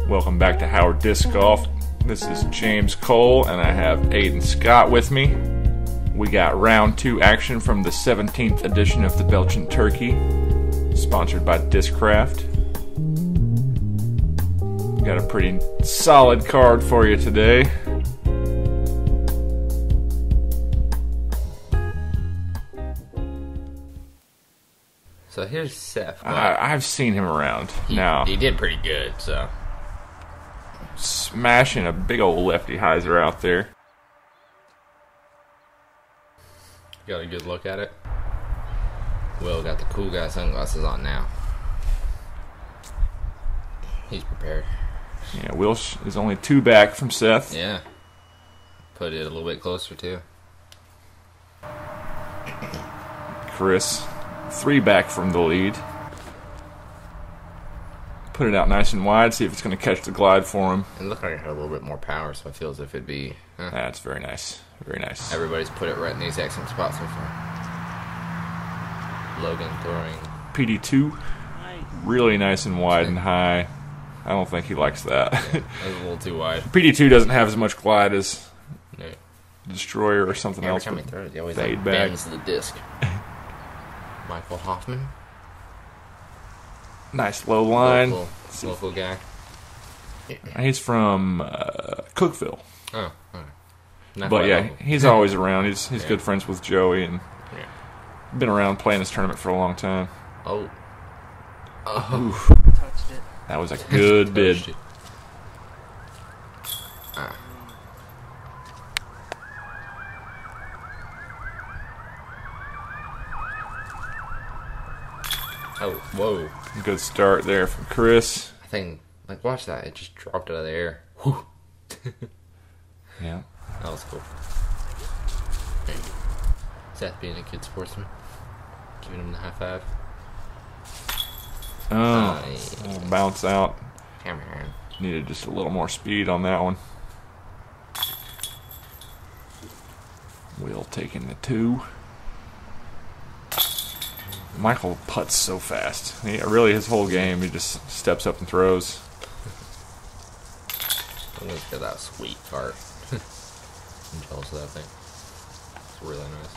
Welcome back to Howard Disc Golf. This is James Cole, and I have Aiden Scott with me. We got round 2 action from the 17th edition of the Belch'n Turkey, sponsored by Discraft. Got a pretty solid card for you today. So here's Seth. I've seen him around. He did pretty good, so. Smashing a big old lefty hyzer out there. Got a good look at it. Will got the cool guy sunglasses on now. He's prepared. Yeah, Will is only 2 back from Seth. Yeah. Put it a little bit closer, too. Chris, 3 back from the lead. Put it out nice and wide, see if it's going to catch the glide for him. It looked like it had a little bit more power, so I feel as if it'd be... That's very nice. Very nice. Everybody's put it right in the exact same spot so far. Logan throwing... PD2, really nice and wide and high. I don't think he likes that. Yeah, that was a little too wide. PD2 doesn't have as much glide as No. Destroyer or something else. Every time he throws, he always fade bends the disc. Michael Hoffman. Nice low line. Local guy. He's from Cookville. Oh, alright. But yeah, he's always around. He's good friends with Joey and been around playing this tournament for a long time. Oh. Oof. Touched it. That was a good bid. Oh, whoa. Good start there from Chris. I think, like, watch that. It just dropped out of the air. Whew. Yeah. That was cool. Seth being a good sportsman. Giving him the high five. Oh, bounce out. Come on. Needed just a little more speed on that one. Will taking the 2. Michael putts so fast. Really, his whole game, he just steps up and throws. I'm going to get that sweet cart. I'm jealous of that thing. It's really nice.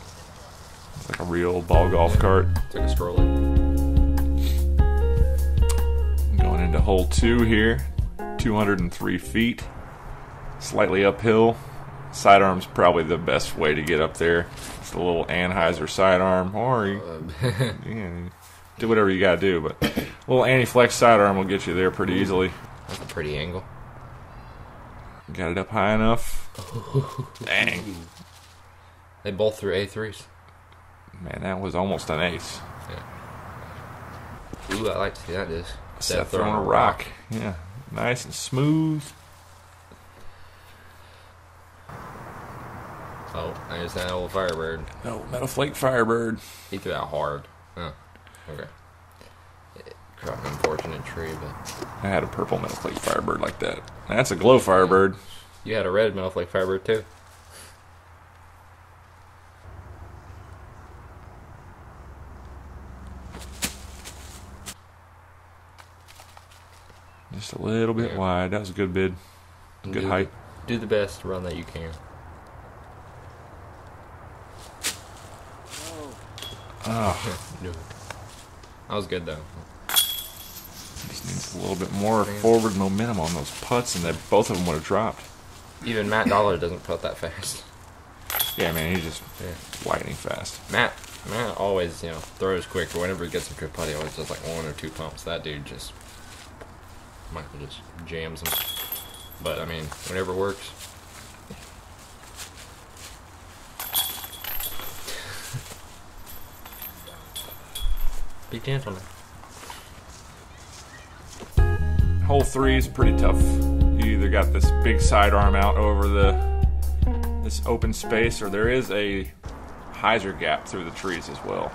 It's like a real ball golf cart. It's like a stroller. Going into hole 2 here. 203 feet. Slightly uphill. Sidearm's probably the best way to get up there. It's a little Anheuser sidearm, or you do whatever you gotta do, but a little anti-flex sidearm will get you there pretty easily. That's a pretty angle. Got it up high enough. Dang. They both threw A3s. Man, that was almost an ace. Yeah. Ooh, I like to see that disc. Seth throwing a rock. Yeah, nice and smooth. Oh, there's that old Firebird. No, Metal Flake Firebird. He threw that hard. Oh, okay. Dropped an unfortunate tree, but... I had a purple Metal Flake Firebird like that. That's a glow Firebird. You had a red Metal Flake Firebird, too. Just a little bit wide. That was a good bid. Good height. Do the best run that you can. Oh. No. That was good, though. Just needs a little bit more forward momentum on those putts, and both of them would have dropped. Even Matt Dollar doesn't putt that fast. Yeah, man, he's just lightning fast. Matt always, throws quick, or whenever he gets into a putt, he always does like 1 or 2 pumps. That dude just... Michael just jams him. But, I mean, whenever it works. Be gentleman. Hole 3 is pretty tough. You either got this big sidearm out over this open space, or there is a hyzer gap through the trees as well.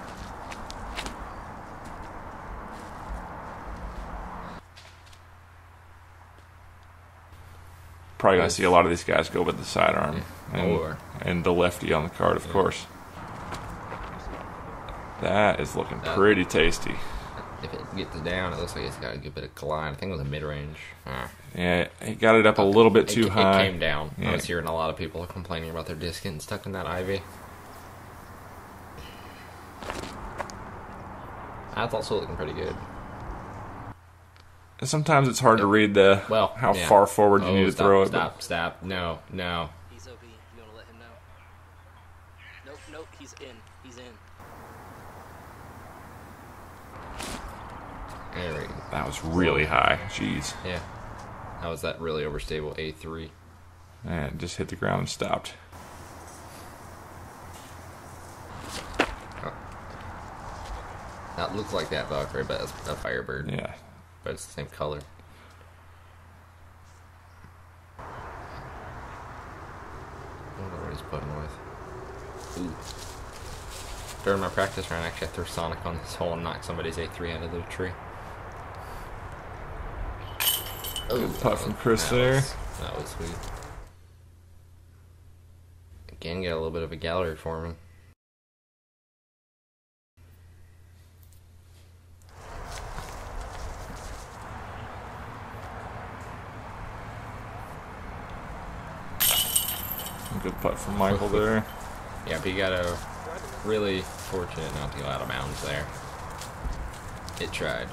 Probably going to see a lot of these guys go with the sidearm and the lefty on the card, of course. That is looking pretty tasty. If it get this down. It looks like it's got a good bit of collide. I think it was a mid-range. Yeah, he got it up a little bit too high. It came down. Yeah. I was hearing a lot of people complaining about their disc getting stuck in that ivy. I thought so, looking pretty good. Sometimes it's hard to read how far forward you need to throw it. Stop. No. He's OB. You want to let him know? Nope. He's in. There we go. That was really high. Jeez. Yeah. That was that really overstable A3. And just hit the ground and stopped. Oh. That looks like that Valkyrie, but it's a Firebird. Yeah. But it's the same color. I don't know what he's putting with. Ooh. During my practice round, actually, I threw Sonic on this hole and knocked somebody's A3 out of the tree. Good putt from Chris there. That was sweet. Again, get a little bit of a gallery forming. Good putt from Michael there. Yeah, but you got a really fortunate not to go out of bounds there. It tried.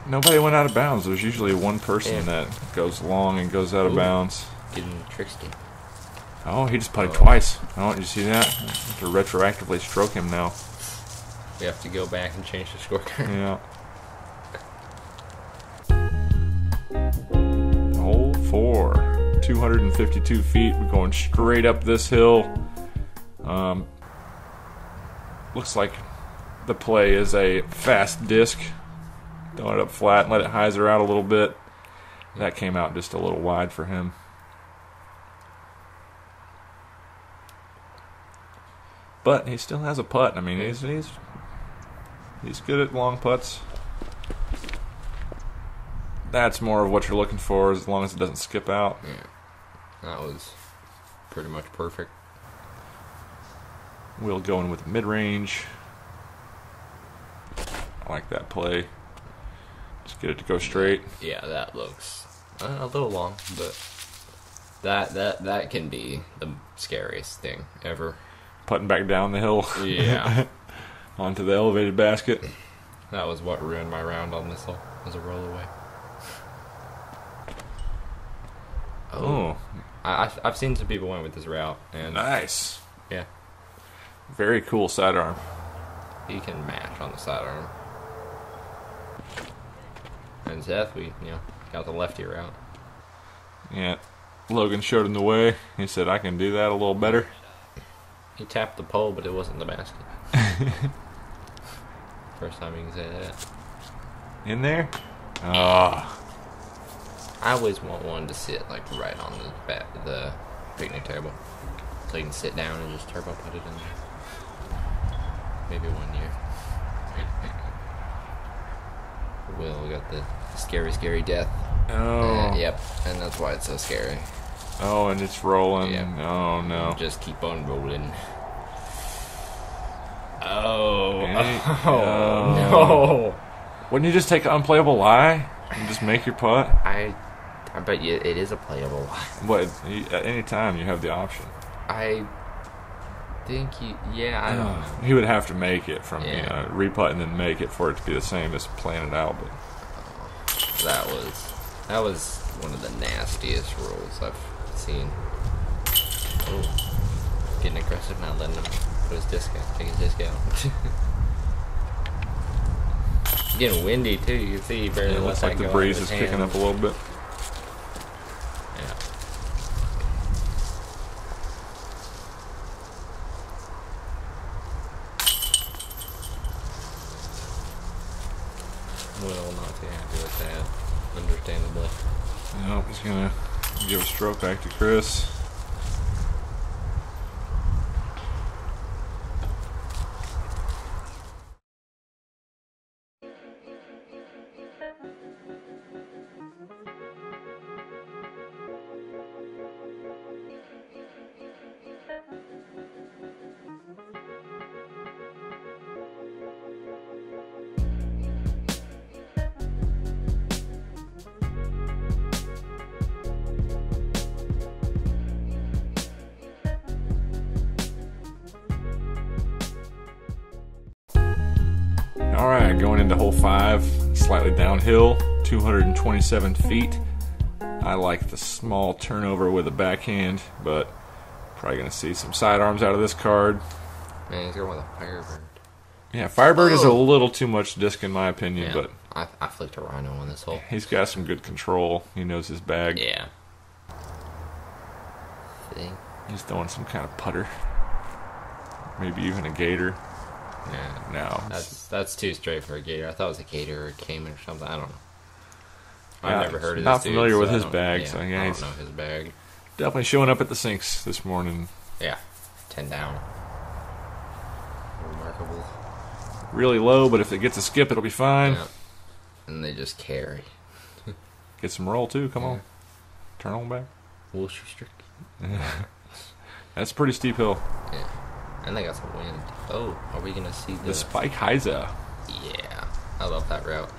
Nobody went out of bounds. There's usually one person that goes long and goes out of bounds. Getting tricksy. Oh, he just putted twice. Oh, did you see that? I have to retroactively stroke him now. We have to go back and change the scorecard. Yeah. Hole 4. 252 feet. We're going straight up this hill. Looks like the play is a fast disc. Throwing it up flat and let it hyzer out a little bit. That came out just a little wide for him. But he still has a putt. I mean, he's good at long putts. That's more of what you're looking for, as long as it doesn't skip out. Yeah, that was pretty much perfect. Will going with mid-range. I like that play. Just get it to go straight. Yeah, that looks a little long, but that can be the scariest thing ever. Putting back down the hill. Yeah. Onto the elevated basket. That was what ruined my round on this hole. Was a roll away. Oh. I've seen some people went with this route, and Nice. yeah, Very cool sidearm. he can match on the sidearm. And Seth, we got the lefty route. Yeah. Logan showed him the way. He said, I can do that a little better. He tapped the pole, but it wasn't the basket. First time you can say that. In there? Ah. I always want one to sit like right on the picnic table, so you can sit down and just turbo put it in there. Maybe one year. Will got the scary death. Oh. Yep, and that's why it's so scary. Oh, and it's rolling. Yep. Oh, no. Just keep on rolling. Oh. Hey. Oh. No. Wouldn't you just take an unplayable lie and just make your putt? I bet you it is a playable lie. What? At any time, you have the option. I think I don't know. He would have to make it from, Yeah. re-putt and then make it for it to be the same as playing it out. But That was one of the nastiest rolls I've seen. Oh, getting aggressive, not letting him put his disc out, take his disc out. Getting windy too. You can see he barely it lets looks that like the go breeze out is of his kicking hand. up a little bit. Yeah. Will not too happy with that, understandably. Nope, he's going to give a stroke back to Chris. Alright, going into hole 5, slightly downhill, 227 feet. I like the small turnover with a backhand, but probably going to see some sidearms out of this card. Man, he's going with a Firebird. Yeah, Firebird is a little too much disc in my opinion, but I flicked a Rhino on this hole. he's got some good control. He knows his bag. Yeah. He's throwing some kind of putter. Maybe even a gator. Yeah. No. That's too straight for a gator. I thought it was a gator or a caiman or something. I don't know. Yeah, I've never heard of this not dude, familiar so with I his don't- bag, yeah, so yeah, I don't he's know his bag. definitely showing up at the sinks this morning. Yeah. 10 down. Remarkable. Really low, but if it gets a skip, it'll be fine. Yeah. And they just carry. Get some roll too. Come on, turn on back. Schusterick. That's a pretty steep hill. Yeah. And they got some wind. Oh, are we gonna see The Spike Heiza. Yeah. I love that route.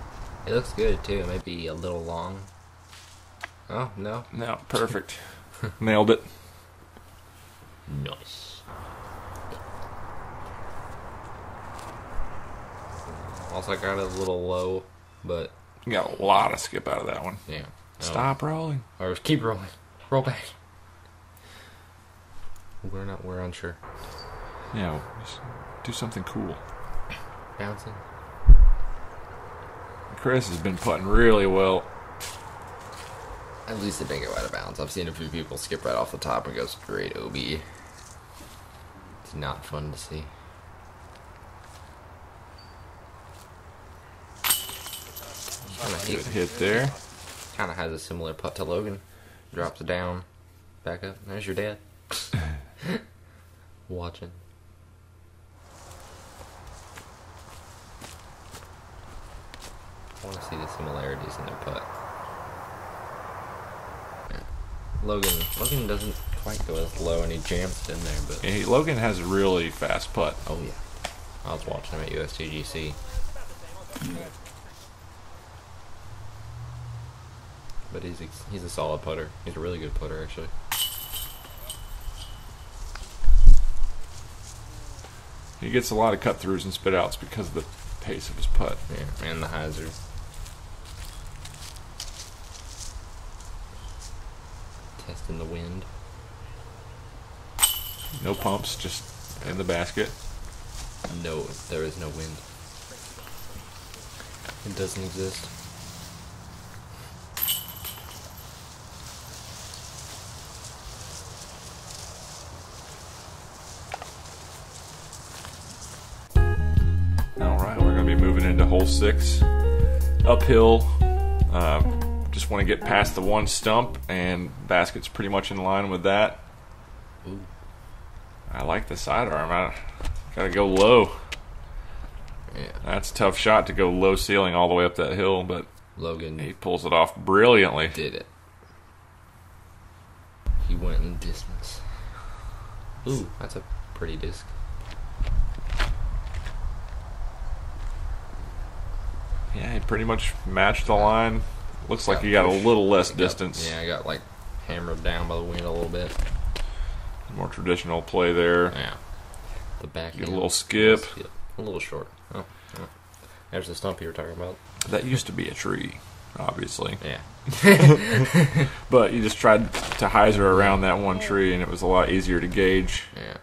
It looks good too. It might be a little long. Oh, no. No, perfect. Nailed it. Nice. Also got it a little low, but You got a lot of skip out of that one. yeah. Stop rolling. Or just keep rolling. Roll back. We're unsure. Yeah, just do something cool. Bouncing. Chris has been putting really well. At least it didn't go out of bounds. I've seen a few people skip right off the top and go straight OB. It's not fun to see. Good hit there. Kind of has a similar putt to Logan. Drops it down. Back up. There's your dad. Watching. I want to see the similarities in their putt. Yeah. Logan doesn't quite go as low, and he jams it in there. But Yeah, Logan has a really fast putt. oh yeah, I was watching him at USTGC. But he's a solid putter. He's a really good putter, actually. He gets a lot of cut throughs and spit outs because of the pace of his putt. Yeah, and the hyzer. Testing the wind. No pumps, just in the basket. No, there is no wind. It doesn't exist. Alright, we're going to be moving into hole 6. Uphill. Just want to get past the one stump, and basket's pretty much in line with that. Ooh. I like the sidearm. I gotta go low. Yeah. That's a tough shot to go low ceiling all the way up that hill, but Logan he pulls it off brilliantly. did it. He went in distance. Ooh, that's a pretty disc. Yeah, he pretty much matched the line. Looks like he got a little less distance. Yeah, I got like hammered down by the wind a little bit. More traditional play there. Yeah. The back Get a end. little skip. A little short. Oh. There's the stump you were talking about. That used to be a tree, obviously. Yeah. But you just tried to hyzer around that one tree, and it was a lot easier to gauge. Yeah.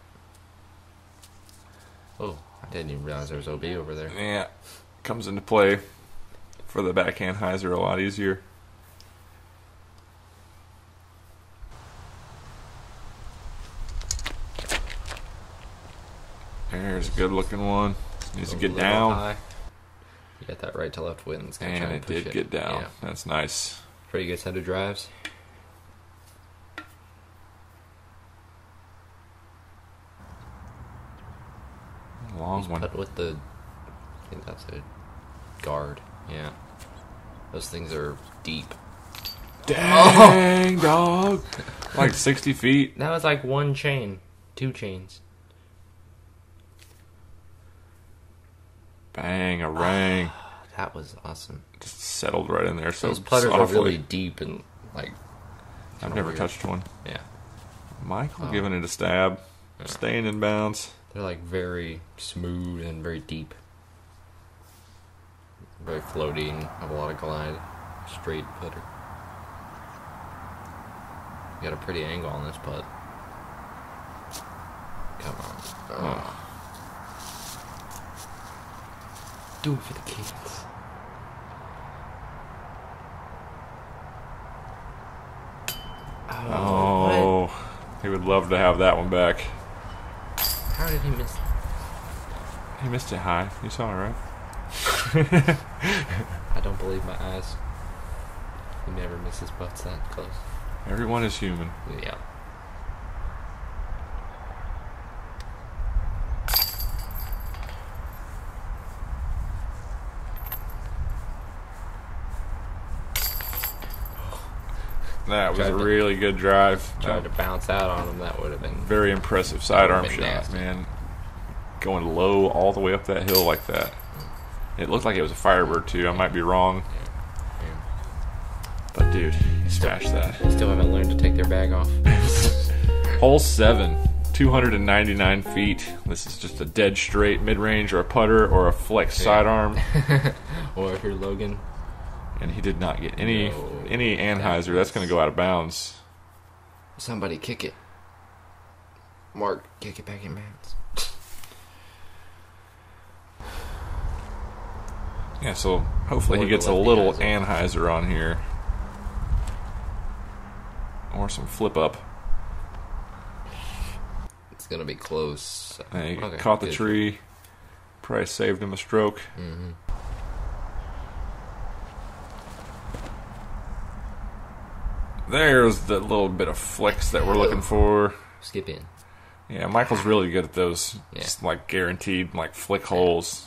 Oh, I didn't even realize there was OB over there. Yeah, comes into play for the backhand hyzer a lot easier. There's a good looking one. Needs to get A little down. high. You got that right to left wind. It's gonna try And and it push did get down. Yeah. That's nice. Pretty good set of drives. Long one. Put with the, I think that's a guard. Yeah. Those things are deep. Dang, dog. Like 60 feet. That was like one chain. 2 chains. Bang, a rang. That was awesome. Just settled right in there so Those putters softly. are really deep and like. I've never weird. touched one. Yeah. Michael giving it a stab. Yeah. Staying in bounds. They're like very smooth and very deep. Very floaty and have a lot of glide. Straight putter. You got a pretty angle on this putt. Come on. Oh. Do it for the kids. Oh, he would love to have that one back. How did he miss? He missed it high. You saw it, right? I don't believe my eyes. He never misses putts that close. Everyone is human. Yeah. That was a really good drive. Tried to bounce out on him. That would have been very impressive sidearm shot, nasty. man. Going low all the way up that hill like that. It looked like it was a Firebird too. I might be wrong. Yeah. But dude, he smashed that. They still haven't learned to take their bag off. Hole 7, 299 feet. This is just a dead straight mid-range or a putter or a flex sidearm. Or if you're Logan. And he did not get any Anheuser. That's going to go out of bounds. Somebody kick it. Mark, kick it back in bounds. Yeah, so hopefully he gets a little Anheuser on here. Or some flip up. It's going to be close. He caught the tree. Probably saved him a stroke. Mm-hmm. There's the little bit of flicks that we're looking for. Skip in. Yeah, Michael's really good at those. Yeah. Just like guaranteed, like flick holes.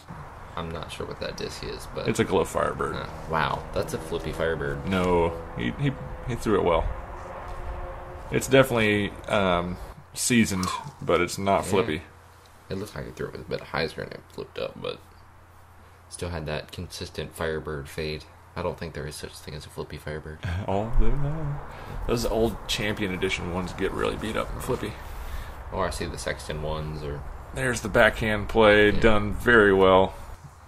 I'm not sure what that disc is, but It's a glow Firebird. Wow, that's a flippy Firebird. No, he threw it well. It's definitely seasoned, but it's not flippy. It looked like he threw it with a bit of hyzer and it flipped up, but still had that consistent Firebird fade. I don't think there is such thing as a flippy Firebird. Those old Champion Edition ones get really beat up and flippy. Or I see the Sexton ones, or There's the backhand play, done very well.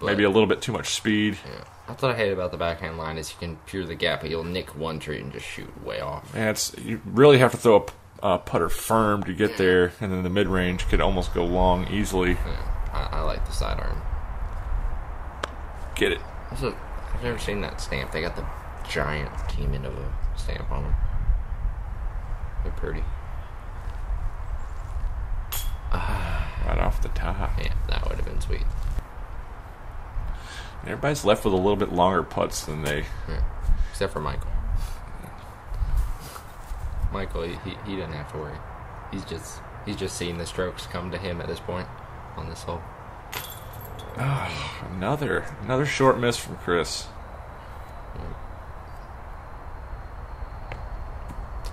But Maybe a little bit too much speed. Yeah. That's what I hate about the backhand line is you can peer the gap, but you'll nick one tree and just shoot way off. Yeah, you really have to throw a putter firm to get there, and then the mid-range could almost go long easily. Yeah. I like the sidearm. Get it. Also, I've never seen that stamp. They got the giant team into a stamp on them. They're pretty. Right off the top. Yeah, that would have been sweet. Everybody's left with a little bit longer putts than they... Yeah. Except for Michael. Michael, he didn't have to worry. He's just seeing the strokes come to him at this point on this hole. Oh, another short miss from Chris.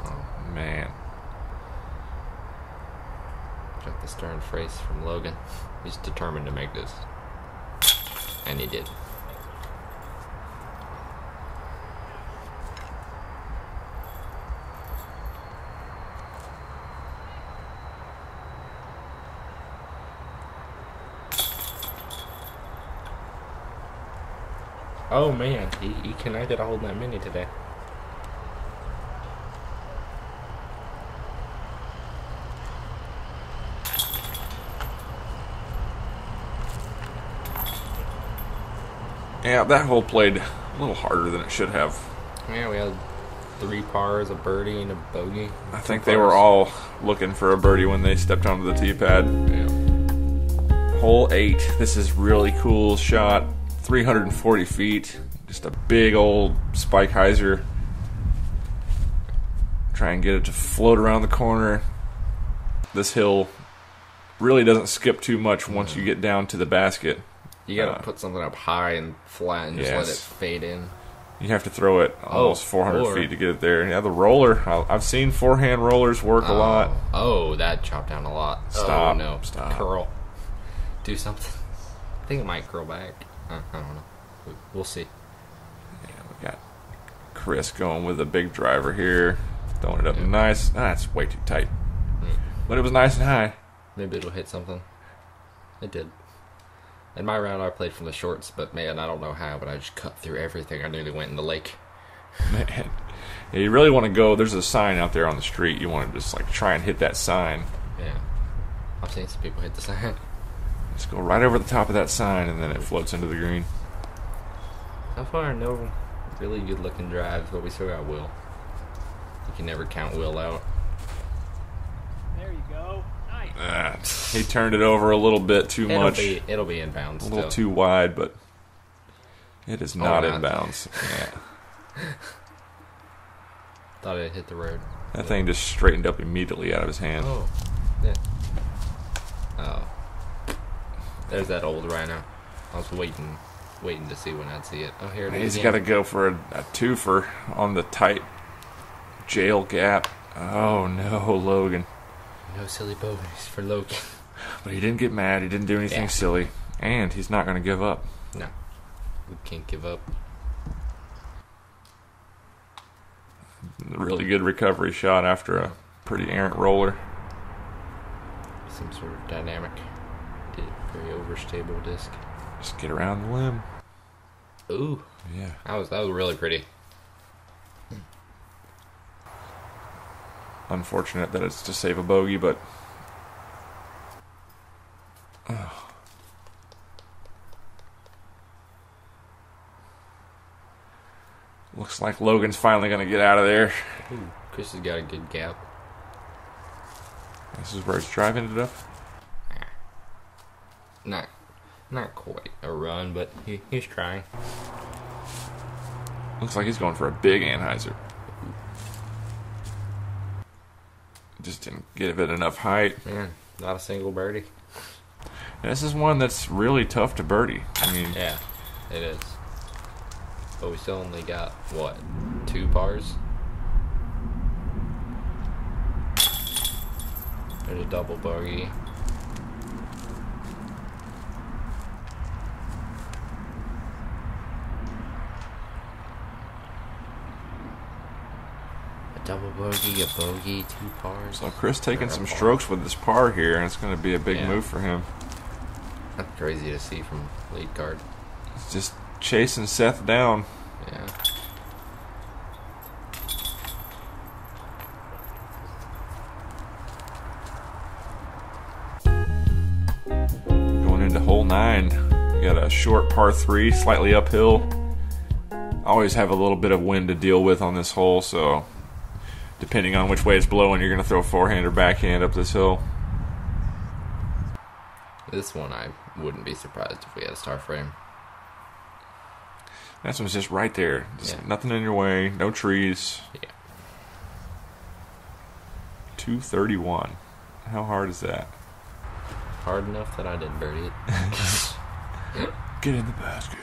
Oh, man. Got the stern phrase from Logan. He's determined to make this. And he did. Oh man, he connected a hold that mini today. Yeah, that hole played a little harder than it should have. Yeah, we had 3 pars, a birdie, and a bogey. I think they were all looking for a birdie when they stepped onto the tee pad. Yeah. Hole 8. This is really cool shot. 340 feet. Just a big old spike hyzer. Try and get it to float around the corner. This hill really doesn't skip too much once you get down to the basket. You gotta put something up high and flat and just let it fade in. You have to throw it almost 400 feet to get it there. Yeah, the roller. I've seen forehand rollers work a lot. Oh, that chopped down a lot. Stop. Oh, no. Stop. Curl. Do something. I think it might curl back. I don't know. We'll see. Yeah, we got Chris going with a big driver here. Throwing it up nice. That's way too tight. But it was nice and high. Maybe it'll hit something. It did. In my round, I played from the shorts, but man, I don't know how, but I just cut through everything. I nearly went in the lake. Man. Yeah, you really want to go. There's a sign out there on the street. You want to just like try and hit that sign. Yeah. I've seen some people hit the sign. Just go right over the top of that sign, and then it floats into the green. So far, no really good looking drives, but we still got Will. You can never count Will out. There you go. Nice. He turned it over a little bit too much. It'll be inbounds. A little too wide, but it is not not. inbounds. Yeah. Thought it hit the road. That thing just straightened up immediately out of his hand. Oh. Yeah. Oh. There's that old rhino. I was waiting to see when I'd see it. Oh, here it is. He's got to go for a twofer on the tight jail gap. Oh no, Logan. No silly bogeys for Logan. But he didn't get mad. He didn't do anything silly. And he's not going to give up. No. We can't give up. Really good recovery shot after a pretty errant roller. Some sort of dynamic, very overstable disc. Just get around the limb. Ooh. Yeah. That was really pretty. Unfortunate that it's to save a bogey, but looks like Logan's finally going to get out of there. Ooh, Chris has got a good gap. This is where his drive ended up. Not quite a run, but he's trying. Looks like he's going for a big Anheuser. Just didn't give it enough height. Man, not a single birdie. This is one that's really tough to birdie. I mean, Yeah, it is. But we still only got, what, 2 pars? There's a double bogey. A double bogey, a bogey, 2 pars. so Chris taking some strokes with this par here, and it's going to be a big Yeah. move for him. That's crazy to see from lead card. It's just chasing Seth down. Yeah. Going into hole 9, you got a short par 3, slightly uphill. Always have a little bit of wind to deal with on this hole, so depending on which way it's blowing, you're going to throw forehand or backhand up this hill. This one, I wouldn't be surprised if we had a star frame. This one's just right there. Just Yeah. nothing in your way, no trees. Yeah. 231. How hard is that? Hard enough that I didn't birdie it. Get in the basket.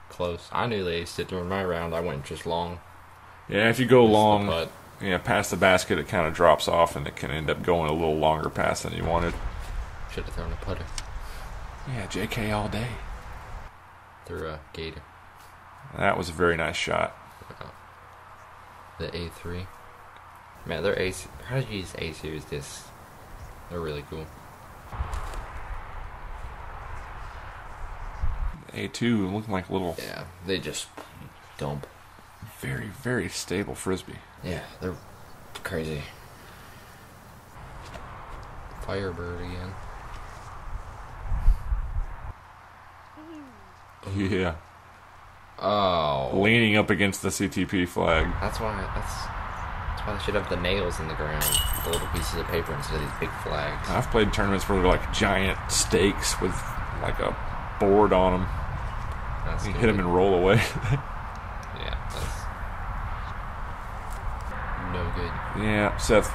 Close. I nearly aced it during my round. I went just long. Yeah, if you go Missed the long, putt. yeah, past the basket, it kind of drops off, and it can end up going a little longer past than you wanted. Should have thrown a putter Yeah, JK all day. through a gator. That was a very nice shot. The A3. Man, they're A. How did you use A series discs? They're really cool. A2 looking like a little, Yeah, they just dump. very, very stable frisbee. Yeah, they're crazy. Firebird again. Yeah. Oh, Leaning up against the CTP flag. that's why they should have the nails in the ground, the little pieces of paper instead of these big flags. I've played tournaments where they're like giant stakes with like a board on them. That's You hit them and roll away. Yeah, that's no good. Yeah, Seth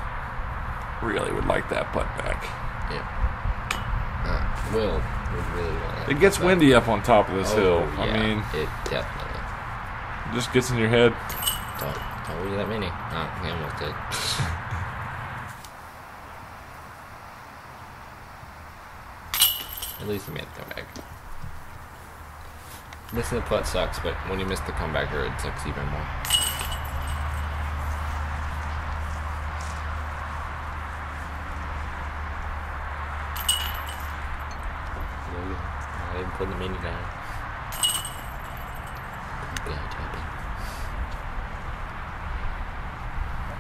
really would like that putt back. Yeah. Will would really want that. It gets back. windy up on top of this Oh, hill. yeah, I mean, it definitely. it just gets in your head. Don't read that many. He almost did. At least he made the comeback. Missing the putt sucks, but when you miss the comebacker, it sucks even more. for the mini guy.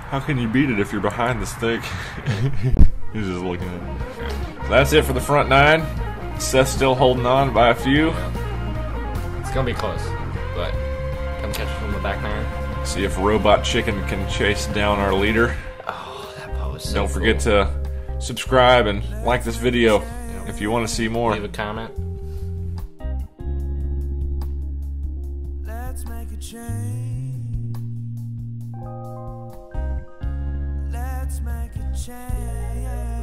How can you beat it if you're behind the stick? He's just looking at it. So that's it for the front 9. Seth's still holding on by a few. It's gonna be close, but come catch it from the back 9. See if Robot Chicken can chase down our leader. Oh, that bow is so Don't forget to subscribe and like this video if you want to see more. Leave a comment. Let's make a change. Let's make a change.